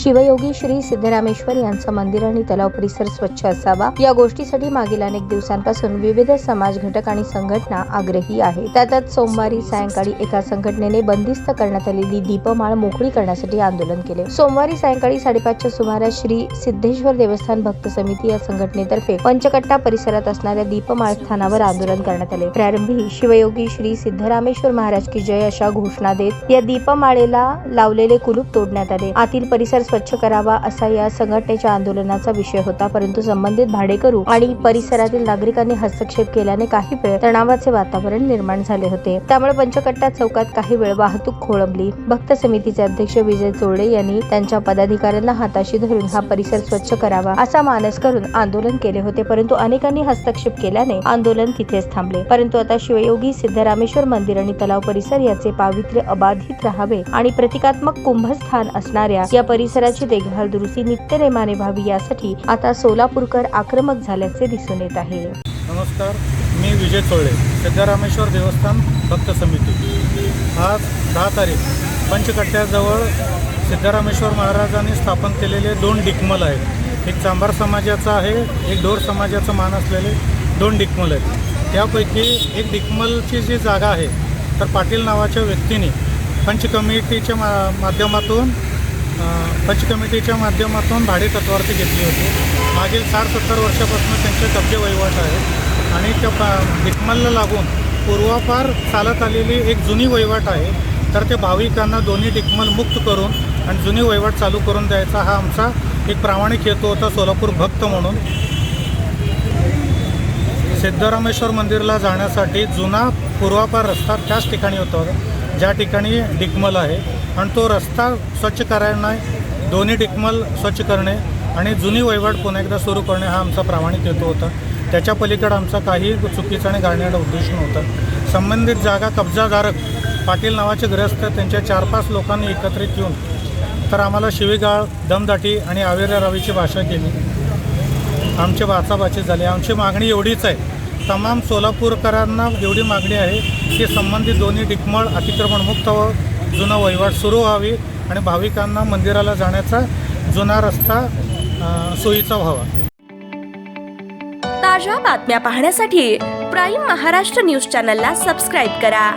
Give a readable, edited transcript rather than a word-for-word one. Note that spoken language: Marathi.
शिवयोगी श्री सिद्धरामेश्वर यांचं मंदिर आणि तलाव परिसर स्वच्छ असावा या गोष्टीसाठी मागील अनेक दिवसांपासून विविध समाज घटक आणि संघटना आग्रही आहेत। त्यातच सोमवारी सायंकाळी एका संघटनेने बंदिस्त करण्यात आलेली दीपमाळ मोकळी करण्यासाठी आंदोलन केले। सोमवारी सायंकाळी 5:30च्या सुमारास श्री सिद्धेश्वर देवस्थान भक्त समिती या संघटनेतर्फे पंचकट्टा परिसरात असणाऱ्या दीपमाळ स्थानावर आंदोलन करण्यात आले। प्रारंभी शिवयोगी श्री सिद्धरामेश्वर महाराज की जय अशा घोषणा देत या दीपमाळेला लावलेले कुलूप तोडण्यात आले। आतील परिसर स्वच्छ करावा असा या संघटनेच्या आंदोलनाचा विषय होता, परंतु संबंधित भाडेकरू आणि परिसरातील नागरिकांनी हस्तक्षेप केल्याने काही वेळ तणावाचे वातावरण निर्माण झाले होते। त्यामुळे पंचकट्टा चौकात काही वेळ वाहतूक खोळंबली। भक्त समितीचे अध्यक्ष विजय चोरडे यांनी त्यांच्या पदाधिकाऱ्यांना हाताशी धरून हा परिसर स्वच्छ करावा असा मानस करून आंदोलन केले होते, परंतु अनेकांनी हस्तक्षेप केल्याने आंदोलन तिथेच थांबले। परंतु आता शिवयोगी सिद्धरामेश्वर मंदिर आणि तलाव परिसर याचे पावित्र्य अबाधित राहावे आणि प्रतिकात्मक कुंभस्थान असणाऱ्या या परिसराची देखभाल दुरुस्ती नित्यनेमाने व्हावी यासाठी आता सोलापूरकर आक्रमक झाल्याचे दिसून येत आहे। नमस्कार, मी विजय चोरडे, सिद्धरामेश्वर देवस्थान भक्त समिती। आज 10 तारीख पंचकट्ट्याजवळ सिद्धरामेश्वर महाराजांनी स्थापन केलेले 2 डिकमल आहेत। एक चांभार समाजाचा आहे, एक ढोर समाजाचा मान असलेले 2 डिकमल आहेत। त्यापैकी एक डिकमलची जी जागा आहे तर पाटील नावाच्या व्यक्तीने पंचकमिटीच्या माध्यमातून भाडे तत्वावरती घेतली होती। मागील 60-70 वर्षापासून त्यांचे कब्जे वहिवाट आहेत आणि त्या डिकमलला लागून पूर्वापार चालत आलेली एक जुनी वहिवाट आहे। तर ते भाविकांना दोन्ही डिकमल मुक्त करून आणि जुनी वहिवाट चालू करून द्यायचा हा आमचा एक प्रामाणिक हेतू होता सोलापूर भक्त म्हणून। सिद्धरामेश्वर मंदिरला जाण्यासाठी जुना पूर्वापार रस्ता त्याच ठिकाणी होता ज्या ठिकाणी डिकमल आहे, आणि तो रस्ता स्वच्छ करायला दोन्ही डिकमल स्वच्छ करणे आणि जुनी वहिवाट पुन्हा एकदा सुरू करणे हा आमचा प्रामाणिक हेतू होता। त्याच्या पलीकडे आमचा काही चुकीचा आणि घाणेरडा उद्देश नव्हता। संबंधित जागा कब्जाधारक पाटील नावाचे ग्रस्त त्यांच्या 4-5 लोकांनी एकत्रित येऊन तर आम्हाला शिवीगाळ, दमदाटी आणि आवेरारावीची भाषा केली। आमचे बाचाबाची झाली। आमची मागणी एवढीच आहे, तमाम सोलापूरकरांना एवढी मागणी आहे की संबंधित दोन्ही डिकमळ अतिक्रमणमुक्त व जुना वहिवाट सुरू व्हावी आणि भाविकांना मंदिराला जाण्याचा जुना रस्ता सोयीचा व्हावा। ताज्या बातम्या पाहण्यासाठी प्राईम महाराष्ट्र न्यूज चॅनलला सबस्क्राईब करा।